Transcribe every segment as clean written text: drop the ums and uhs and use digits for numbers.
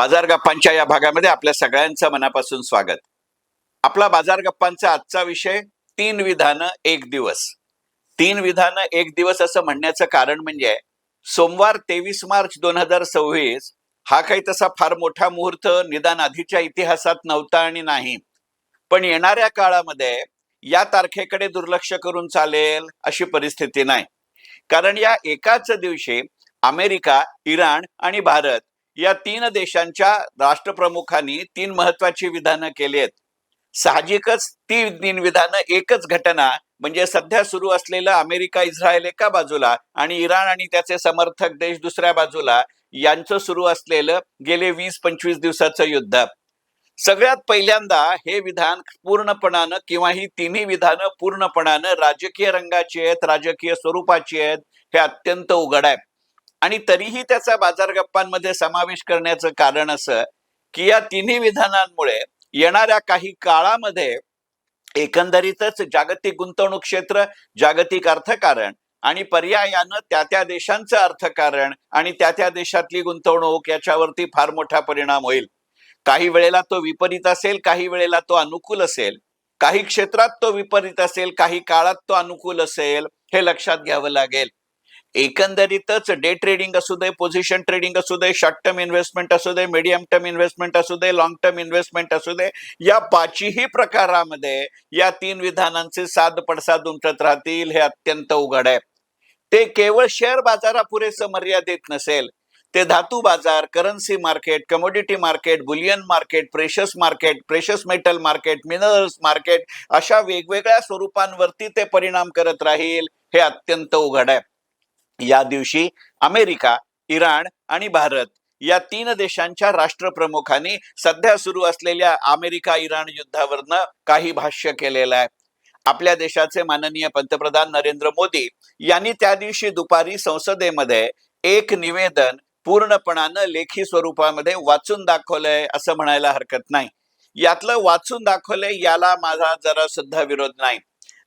बाजार गप्पांच्या या भागामध्ये आपल्या सगळ्यांचं मनापासून स्वागत. आपला बाजार गप्पांचा आजचा विषय 3 विधानं 1 दिवस. 3 विधानं 1 दिवस असं म्हणण्याचं कारण म्हणजे सोमवार 23 मार्च 2026 हा काही तसा फार मोठा मुहूर्त निदान आधीच्या इतिहासात नव्हता आणि नाही. पण येणाऱ्या काळामध्ये या तारखेकडे दुर्लक्ष करून चालेल अशी परिस्थिती नाही. कारण या एकाच दिवशी अमेरिका, इराण आणि भारत या 3 देशांच्या राष्ट्रप्रमुखांनी 3 महत्वाची विधानं केली आहेत. साहजिकच ती 3 विधानं एकच घटना म्हणजे सध्या सुरू असलेलं अमेरिका इस्रायल एका बाजूला आणि इराण आणि त्याचे समर्थक देश दुसऱ्या बाजूला यांचं सुरू असलेलं गेले 20-25 दिवसाचं युद्ध. सगळ्यात पहिल्यांदा हे विधान पूर्णपणानं किंवा ही तिन्ही विधानं पूर्णपणानं राजकीय रंगाची आहेत, राजकीय स्वरूपाची आहेत, हे अत्यंत उघड आहे. आणि तरीही त्याचा बाजार गप्पांमध्ये समावेश करण्याचं कारण असं की या तिन्ही विधानांमुळे येणाऱ्या काही काळामध्ये एकंदरीतच जागतिक गुंतवणूक क्षेत्र, जागतिक अर्थकारण आणि पर्यायानं त्या देशांचं अर्थकारण आणि त्या देशातली गुंतवणूक याच्यावरती फार मोठा परिणाम होईल. काही वेळेला तो विपरीत असेल, काही वेळेला तो अनुकूल असेल, काही क्षेत्रात तो विपरीत असेल, काही काळात तो अनुकूल असेल, हे लक्षात घ्यावं लागेल. एकंदरीतच डे ट्रेडिंग असू दे, पोझिशन ट्रेडिंग असू दे, शॉर्ट टर्म इन्व्हेस्टमेंट असू दे, मीडियम टर्म इन्व्हेस्टमेंट असू दे, लॉंग टर्म इन्व्हेस्टमेंट असू दे, या पाचही प्रकारामध्ये या 3 विधानांचे साध पडसाद उमटत राहतील हे अत्यंत उघड आहे. ते केवळ शेअर बाजारापुरेसं मर्यादित नसेल, ते धातू बाजार, currency market, commodity market, Boolean market, precious metal market, minerals market अशा वेगवेगळ्या स्वरूपांवरती ते परिणाम करत राहील हे अत्यंत उघड आहे. या दिवशी अमेरिका, इराण आणि भारत या 3 देशांच्या राष्ट्रप्रमुखांनी सध्या सुरू असलेल्या अमेरिका-इराण युद्धावरनं काही भाष्य केलेलं आहे. आपल्या देशाचे माननीय पंतप्रधान नरेंद्र मोदी यांनी त्या दिवशी दुपारी संसदेमध्ये एक निवेदन पूर्णपणानं लेखी स्वरूपामध्ये वाचून दाखवलंय असं म्हणायला हरकत नाही. यातलं वाचून दाखवलंय याला माझा जरा सुद्धा विरोध नाही.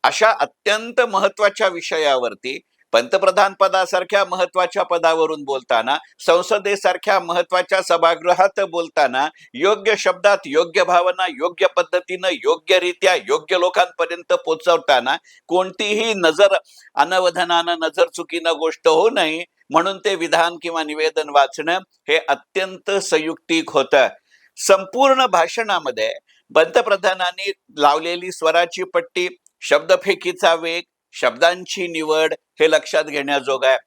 अशा अत्यंत महत्वाच्या विषयावरती पंतप्रधान पदासारख्या महत्वाच्या पदावरून बोलताना, संसदेसारख्या महत्वाच्या सभागृहात बोलताना योग्य शब्दात, योग्य भावना, योग्य पद्धतीनं, योग्यरित्या योग्य लोकांपर्यंत पोहोचवताना कोणतीही नजर अनवधानानं, नजर चुकीनं गोष्ट होऊ नये म्हणून ते विधान किंवा निवेदन वाचणं हे अत्यंत संयुक्तिक होतं. संपूर्ण भाषणामध्ये पंतप्रधानांनी लावलेली स्वराची पट्टी, शब्दफेकीचा वेग, शब्दांची निवड हे लक्षात घेण्याजोग आहे.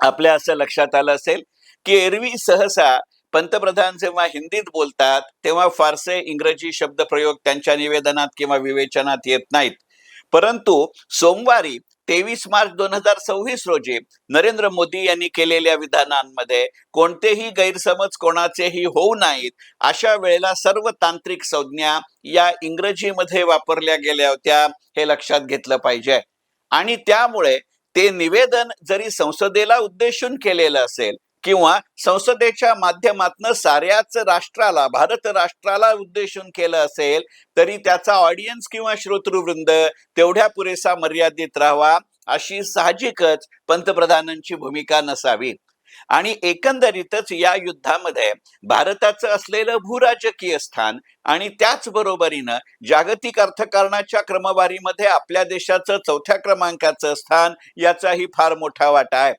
आपल्या असं लक्षात आलं असेल की एरवी सहसा पंतप्रधान जेव्हा हिंदीत बोलतात तेव्हा फारसे इंग्रजी शब्दप्रयोग त्यांच्या निवेदनात किंवा विवेचनात येत नाहीत. परंतु सोमवारी 23 मार्च 2026 रोजी नरेंद्र मोदी यांनी केलेल्या विधानांमध्ये कोणतेही गैरसमज कोणाचेही होऊ नयेत अशा वेळेला सर्व तांत्रिक संज्ञा या इंग्रजीमध्ये वापरल्या गेल्या होत्या हे लक्षात घेतलं पाहिजे. आणि त्यामुळे ते निवेदन जरी संसदेला उद्देशून केलेलं असेल किंवा संसदेच्या माध्यमातून साऱ्याच राष्ट्राला, भारत राष्ट्राला उद्देशून केलं असेल तरी त्याचा ऑडियन्स किंवा श्रोतृवृंद तेवढ्या पुरेसा मर्यादित राहावा अशी साहजिकच पंतप्रधानांची भूमिका नसावी. आणि एकंदरीतच या युद्धामध्ये भारताचं असलेलं भूराजकीय स्थान आणि त्याचबरोबरीनं जागतिक अर्थकारणाच्या क्रमवारीमध्ये आपल्या देशाचं 4थ्या क्रमांकाचं स्थान याचाही फार मोठा वाटा आहे.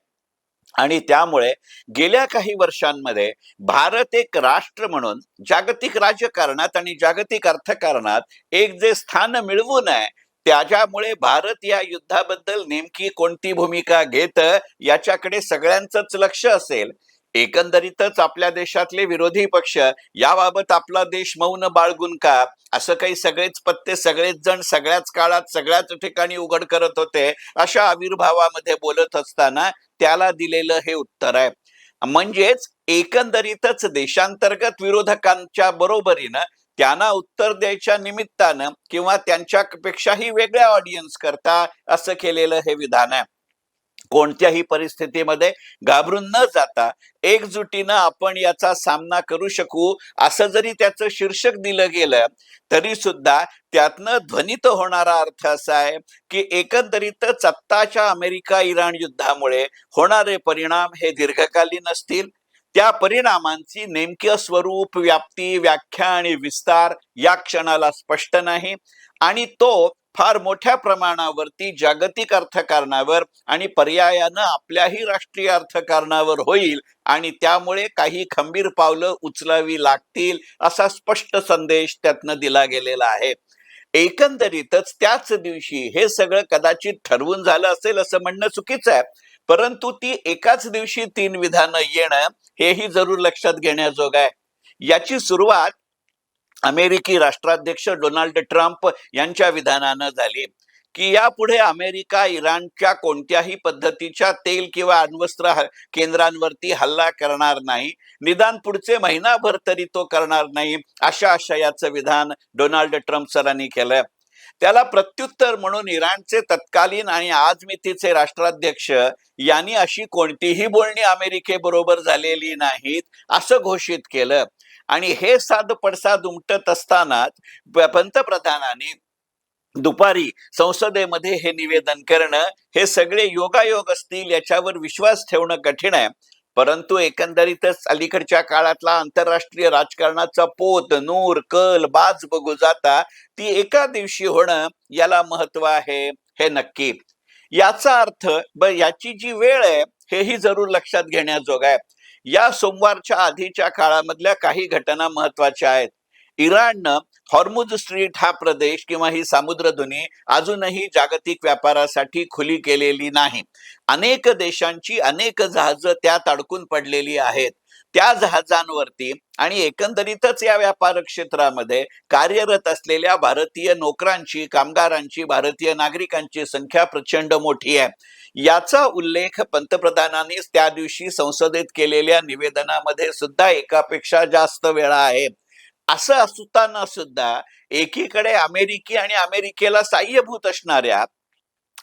आणि त्यामुळे गेल्या काही वर्षांमध्ये भारत एक राष्ट्र म्हणून जागतिक राजकारणात आणि जागतिक अर्थकारणात एक जे स्थान मिळवून आहे त्याच्यामुळे भारत या युद्धाबद्दल नेमकी कोणती भूमिका घेत याच्याकडे सगळ्यांचंच लक्ष असेल. एकंदरीतच आपल्या देशातले विरोधी पक्ष याबाबत आपला देश मौन बाळगून का असं काही सगळेच पत्ते सगळेच जण सगळ्याच काळात सगळ्याच ठिकाणी उघड करत होते अशा आविर्भावामध्ये बोलत असताना त्याला दिलेलं हे उत्तर आहे. म्हणजेच एकंदरीतच देशांतर्गत विरोधकांच्या बरोबरीनं त्यांना उत्तर द्यायच्या निमित्तानं किंवा त्यांच्यापेक्षाही वेगळ्या ऑडियन्स करता असं केलेलं हे विधान आहे. कोणत्याही परिस्थितीमध्ये घाबरून न जाता एकजुटीनं आपण याचा सामना करू शकू असं जरी त्याचं शीर्षक दिलं गेलं तरी सुद्धा त्यातनं ध्वनित होणारा अर्थ असा आहे की एकंदरीतच आत्ताच्या अमेरिका इराण युद्धामुळे होणारे परिणाम हे दीर्घकालीन असतील. त्या परिणामांची नेमके स्वरूप, व्याप्ती, व्याख्या आणि विस्तार या क्षणाला स्पष्ट नाही आणि तो फार मोठ्या प्रमाणावरती जागतिक अर्थकारणावर आणि पर्यायानं आपल्याही राष्ट्रीय अर्थकारणावर होईल आणि त्यामुळे काही खंबीर पावलं उचलावी लागतील असा स्पष्ट संदेश त्यातनं दिला गेलेला आहे. एकंदरीतच त्याच दिवशी हे सगळं कदाचित ठरवून झालं असेल असं म्हणणं चुकीचं आहे, परंतु ती एकाच दिवशी 3 विधानं येणं हेही जरूर लक्षात घेण्याजोग आहे. याची सुरुवात अमेरिकी राष्ट्राध्यक्ष डोनाल्ड ट्रम्प यांच्या विधानानं झाली की यापुढे अमेरिका इराणच्या कोणत्याही पद्धतीच्या तेल किंवा अण्वस्त्र केंद्रांवरती हल्ला करणार नाही, निदान पुढचे महिनाभर तरी तो करणार नाही, अशा आशयाचं विधान डोनाल्ड ट्रम्प सरांनी केलं. त्याला प्रत्युत्तर म्हणून इराणचे तत्कालीन आणि आजमितीचे राष्ट्राध्यक्ष यांनी अशी कोणतीही बोलणी अमेरिकेबरोबर झालेली नाहीत असं घोषित केलं. आणि हे साध पडसाद उमटत असतानाच पंतप्रधानांनी दुपारी संसदेमध्ये हे निवेदन करणं हे सगळे योगायोग असतील याच्यावर विश्वास ठेवणं कठीण आहे. परंतु एकंदरीतच अलीकडच्या काळातला आंतरराष्ट्रीय राजकारणाचा पोत, नूर, कल, बाज बघू जाता ती एका दिवशी होणं याला महत्व आहे हे नक्की. याचा अर्थ याची जी वेळ आहे हेही जरूर लक्षात घेण्याजोग आहे. या सोमवारच्या आधीच्या काळामधल्या काही घटना महत्वाच्या आहेत. इराणनं हॉर्मुझ स्ट्रीट हा प्रदेश किंवा ही सामुद्रधुनी अजूनही जागतिक व्यापारासाठी खुली केलेली नाही. अनेक देशांची अनेक जहाजं त्यात अडकून पडलेली आहेत. त्या जहाजांवरती आणि एकंदरीतच या व्यापार क्षेत्रामध्ये कार्यरत असलेल्या भारतीय नोकरांची, कामगारांची, भारतीय नागरिकांची संख्या प्रचंड मोठी आहे. याचा उल्लेख पंतप्रधानांनी त्या दिवशी संसदेत केलेल्या निवेदनामध्ये सुद्धा एकापेक्षा जास्त वेळा आहे. असं असताना सुद्धा एकीकडे अमेरिकी आणि अमेरिकेला साह्यभूत असणाऱ्या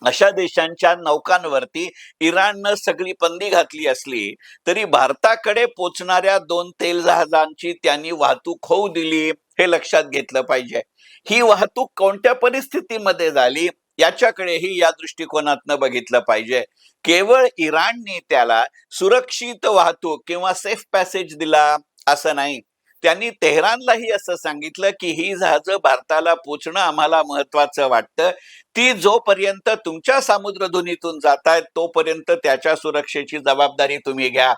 अशा देशांच्या नौकांवरती इराणनं सगळी बंदी घातली असली तरी भारताकडे पोचणाऱ्या 2 तेल जहाजांची त्यांनी वाहतूक होऊ दिली हे लक्षात घेतलं पाहिजे. ही वाहतूक कोणत्या परिस्थितीमध्ये झाली याच्याकडेही या दृष्टिकोनातनं बघितलं पाहिजे. केवळ इराणने त्याला सुरक्षित वाहतूक किंवा सेफ पॅसेज दिला असं नाही, त्यांनी तेहरानलाही असं सांगितलं की ही जहाजं भारताला पोचणं आम्हाला महत्वाचं वाटतं, ती जोपर्यंत तुमच्या सामुद्रधुनीतून जात आहेत तोपर्यंत त्याच्या सुरक्षेची जबाबदारी तुम्ही घ्या.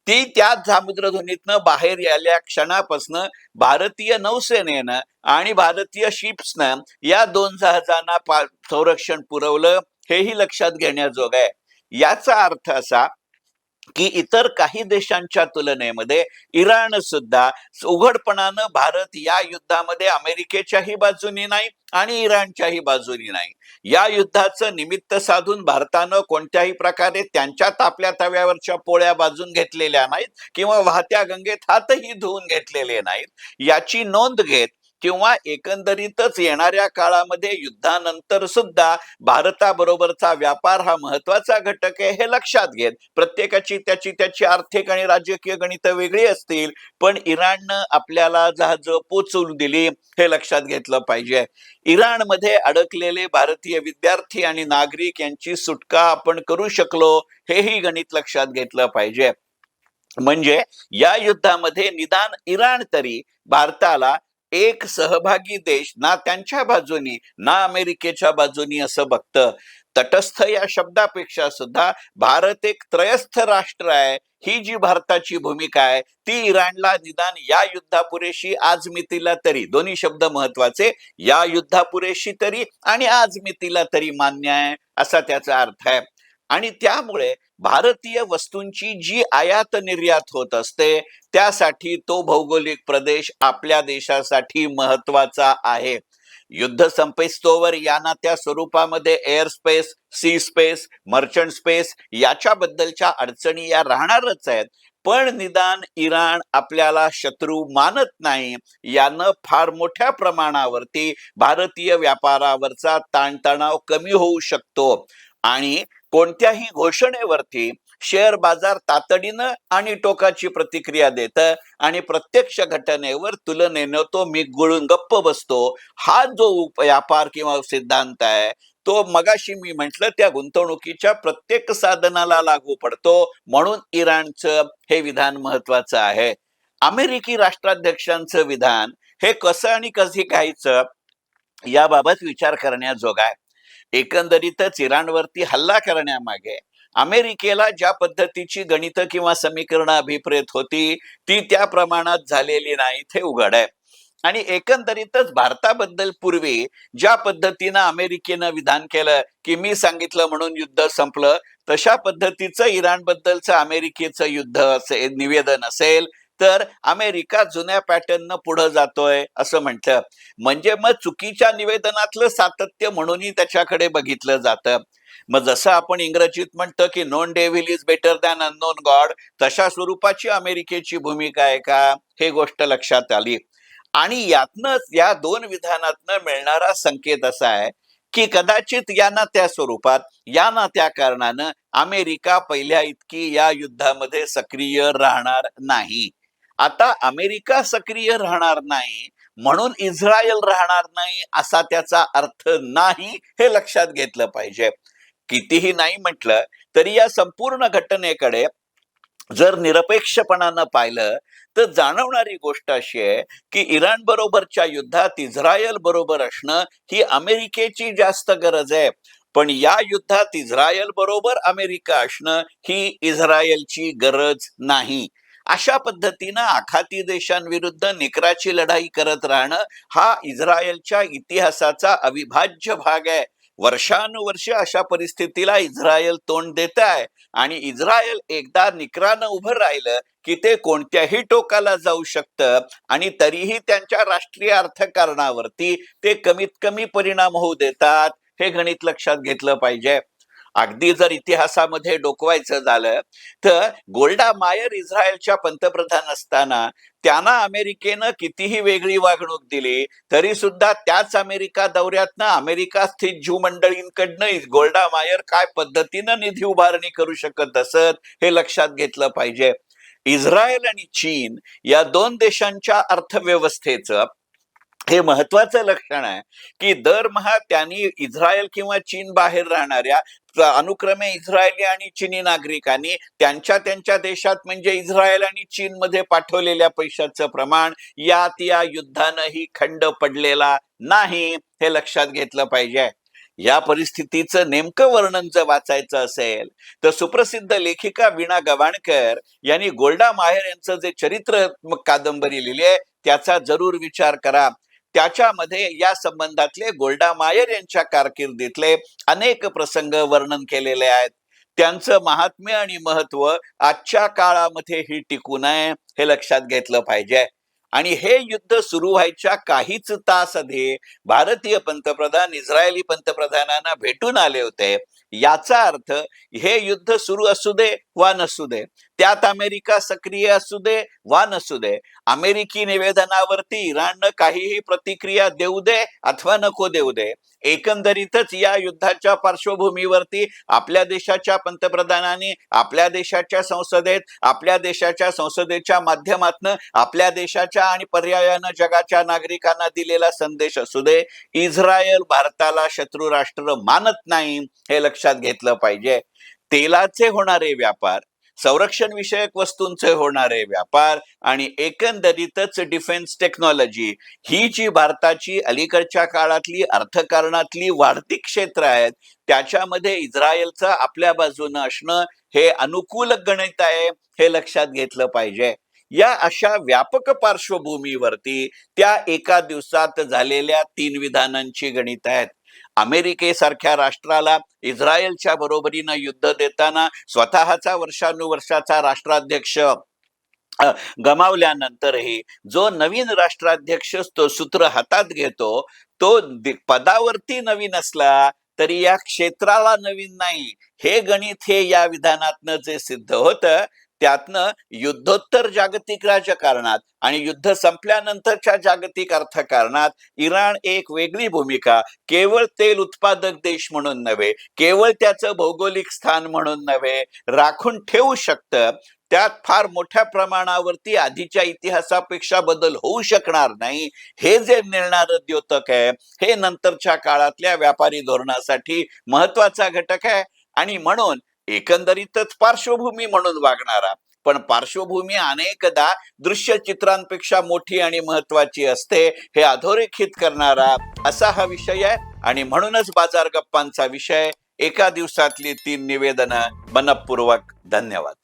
ती त्या सामुद्रधुनीतनं बाहेर आल्या क्षणापासून भारतीय नौसेनेनं आणि भारतीय शिप्सनं या 2 जहाजांना संरक्षण पुरवलं हेही लक्षात घेण्याजोग आहे. याचा अर्थ असा की इतर काही देशांच्या तुलनेमध्ये इराण सुद्धा उघडपणानं भारत या युद्धामध्ये अमेरिकेच्याही बाजूनी नाही आणि इराणच्याही बाजूनी नाही. या युद्धाचं निमित्त साधून भारतानं कोणत्याही प्रकारे त्यांच्या तापल्या तव्यावरच्या पोळ्या बाजून घेतलेल्या नाहीत किंवा वाहत्या गंगेत हातही धुवून घेतलेले नाहीत. याची नोंद घेत किंवा एकंदरीतच येणाऱ्या काळामध्ये युद्धानंतर सुद्धा भारताबरोबरचा व्यापार हा महत्वाचा घटक आहे हे लक्षात घेत प्रत्येकाची त्याची आर्थिक आणि राजकीय गणित वेगळी असतील, पण इराणनं आपल्याला जहाजं पोचवून दिली हे लक्षात घेतलं पाहिजे. इराणमध्ये अडकलेले भारतीय विद्यार्थी आणि नागरिक यांची सुटका आपण करू शकलो हेही गणित लक्षात घेतलं पाहिजे. म्हणजे या युद्धामध्ये निदान इराण तरी भारताला एक सहभागी देश ना त्यांच्या बाजूनी ना अमेरिकेच्या बाजूनी असं बघतं. तटस्थ या शब्दापेक्षा सुद्धा भारत एक त्रयस्थ राष्ट्र आहे ही जी भारताची भूमिका आहे ती इराणला निदान या युद्धापुरेशी आजमितीला तरी, दोन्ही शब्द महत्वाचे, या युद्धापुरेशी तरी आणि आजमितीला तरी मान्य आहे असा त्याचा अर्थ आहे. आणि त्यामुळे भारतीय वस्तूंची जी आयात निर्यात होत असते त्यासाठी तो भौगोलिक प्रदेश आपल्या देशासाठी महत्वाचा आहे. युद्ध संपेस्तोवर या ना त्या स्वरूपामध्ये air space, sea space, merchant space याच्याबद्दलच्या अडचणी या राहणारच आहेत, पण निदान इराण आपल्याला शत्रू मानत नाही यानं फार मोठ्या प्रमाणावरती भारतीय व्यापारावरचा ताणतणाव कमी होऊ शकतो. आणि कोणत्याही घोषणेवरती शेअर बाजार तातडीनं आणि टोकाची प्रतिक्रिया देतं आणि प्रत्यक्ष घटनेवर तुलनेनं तो मिगळून गप्प बसतो. हा जो व्यापार किंवा सिद्धांत आहे तो मगाशी मी म्हटलं त्या गुंतवणुकीच्या प्रत्येक साधनाला लागू पडतो. म्हणून इराणचं हे विधान महत्वाचं आहे. अमेरिकी राष्ट्राध्यक्षांचं विधान हे कसं आणि कधी घ्यायचं याबाबत विचार करण्याजोग आहे. एकंदरीतच इराणवरती हल्ला करण्यामागे अमेरिकेला ज्या पद्धतीची गणितं किंवा समीकरणं अभिप्रेत होती ती त्या प्रमाणात झालेली नाही हे उघड आहे. आणि एकंदरीतच भारताबद्दल पूर्वी ज्या पद्धतीनं अमेरिकेनं विधान केलं की मी सांगितलं म्हणून युद्ध संपलं, तशा पद्धतीचं इराणबद्दलचं अमेरिकेचं युद्ध असेल निवेदन असेल तर अमेरिका जुन्या पॅटर्ननं पुढे जातोय असं म्हटलं म्हणजे मग चुकीच्या निवेदनातलं सातत्य म्हणूनही त्याच्याकडे बघितलं जातं. मग जसं आपण इंग्रजीत म्हणतो की non devil is better than unknown God, तशा स्वरूपाची अमेरिकेची भूमिका आहे का हे गोष्ट लक्षात आली. आणि यातनंच या दोन विधानातनं मिळणारा संकेत असा आहे की कदाचित या ना त्या स्वरूपात या ना त्या कारणानं अमेरिका पहिल्या इतकी या युद्धामध्ये सक्रिय राहणार नाही. आता अमेरिका सक्रिय राहणार नाही म्हणून इस्रायल राहणार नाही असा त्याचा अर्थ नाही हे लक्षात घेतलं पाहिजे. कितीही नाही म्हटलं तरी या संपूर्ण घटनेकडे जर निरपेक्षपणानं पाहिलं तर जाणवणारी गोष्ट अशी आहे की इराण बरोबरच्या युद्धात इस्रायल बरोबर असणं ही अमेरिकेची जास्त गरज आहे. पण या युद्धात इस्रायल बरोबर अमेरिका असणं ही इस्रायलची गरज नाही. अशा पद्धतीनं आखाती देशांविरुद्ध निकराची लढाई करत राहणं हा इस्रायलच्या इतिहासाचा अविभाज्य भाग आहे. वर्षानुवर्ष अशा परिस्थितीला इस्रायल तोंड देत आहे आणि इस्रायल एकदा निकरानं उभं राहिलं की ते कोणत्याही टोकाला जाऊ शकतं आणि तरीही त्यांच्या राष्ट्रीय अर्थकारणावरती ते कमीत कमी परिणाम होऊ देतात. हे गणित लक्षात घेतलं पाहिजे. अगदी जर इतिहासामध्ये डोकवायचं झालं तर गोल्डा मायर इस्रायलच्या पंतप्रधान असताना त्यांना अमेरिकेनं कितीही वेगळी वागणूक दिली तरी सुद्धा त्याच अमेरिका दौऱ्यातनं अमेरिका स्थित ज्यू मंडळींकडनं गोल्डा मायर काय पद्धतीनं निधी उभारणी करू शकत असत हे लक्षात घेतलं पाहिजे. इस्रायल आणि चीन या दोन देशांच्या अर्थव्यवस्थेचं हे महत्वाचं लक्षण आहे की दरमहा त्यांनी इस्रायल किंवा चीन बाहेर राहणाऱ्या अनुक्रमे इस्रायली आणि चीनी नागरिकांनी त्यांच्या त्यांच्या देशात म्हणजे इस्रायल आणि चीन मध्ये पाठवलेल्या पैशाचं प्रमाण यात या युद्धानंही खंड पडलेला नाही हे लक्षात घेतलं पाहिजे. या परिस्थितीचं नेमकं वर्णन जर वाचायचं असेल तर सुप्रसिद्ध लेखिका वीणा गवाणकर यांनी गोल्डा मायर यांचं जे चरित्रात्मक कादंबरी लिहिली आहे त्याचा जरूर विचार करा. त्याच्यामध्ये या संबंधातले गोल्डा मायर यांच्या कारकिर्दीतले अनेक प्रसंग वर्णन केलेले आहेत. त्यांचं महात्म्य आणि महत्व आजच्या काळामध्येही टिकून आहे हे लक्षात घेतलं पाहिजे. आणि हे युद्ध सुरू व्हायच्या काहीच तास आधी भारतीय पंतप्रधान इस्रायली पंतप्रधानांना भेटून आले होते. याचा अर्थ हे युद्ध सुरू असू दे वा नसू दे, त्यात अमेरिका सक्रिय असू दे वा नसू दे, अमेरिकी निवेदनावरती इराणनं काहीही प्रतिक्रिया देऊ दे अथवा नको देऊ दे, एकंदरीतच या युद्धाच्या पार्श्वभूमीवरती आपल्या देशाच्या पंतप्रधानांनी आपल्या देशाच्या संसदेच्या माध्यमातून आपल्या देशाच्या आणि पर्यायानं जगाच्या नागरिकांना दिलेला संदेश असू दे, इस्रायल भारताला शत्रू राष्ट्र मानत नाही हे लक्षात घेतलं पाहिजे. तेलाचे होणारे व्यापार, संरक्षण विषयक वस्तूंचे होणारे व्यापार आणि एकंदरीतच डिफेन्स टेक्नॉलॉजी ही जी भारताची अलीकडच्या काळातली अर्थकारणातली वाढती क्षेत्र आहेत त्याच्यामध्ये इस्रायलचं आपल्या बाजूनं असणं हे अनुकूल गणित आहे हे लक्षात घेतलं पाहिजे. या अशा व्यापक पार्श्वभूमीवरती त्या एका दिवसात झालेल्या 3 विधानांची गणित आहेत. अमेरिकेसारख्या राष्ट्राला इस्रायलच्या बरोबरीनं युद्ध देताना स्वतःचा वर्षानुवर्षाचा राष्ट्राध्यक्ष गमावल्यानंतरही जो नवीन राष्ट्राध्यक्ष तो सूत्र हातात घेतो तो पदावरती नवीन असला तरी या क्षेत्राला नवीन नाही. हे गणित हे या विधानातनं जे सिद्ध होतं त्यातनं युद्धोत्तर जागतिक राजकारणात आणि युद्ध संपल्यानंतरच्या जागतिक अर्थकारणात इराण एक वेगळी भूमिका केवळ तेल उत्पादक देश म्हणून नव्हे, केवळ त्याचं भौगोलिक स्थान म्हणून नव्हे, राखून ठेवू शकतं. त्यात फार मोठ्या प्रमाणावरती आधीच्या इतिहासापेक्षा बदल होऊ शकणार नाही. हे जे निर्णायक द्योतक आहे, हे नंतरच्या काळातल्या व्यापारी धोरणासाठी महत्वाचा घटक आहे. आणि म्हणून एकंदरीतच पार्श्वभूमी म्हणून वागणारा, पण पार्श्वभूमी अनेकदा दृश्य चित्रांपेक्षा मोठी आणि महत्वाची असते, हे अधोरेखित करणारा असा हा विषय आहे. आणि म्हणूनच बाजार गप्पांचा विषय एका दिवसातली 3 निवेदनं. मनपूर्वक धन्यवाद.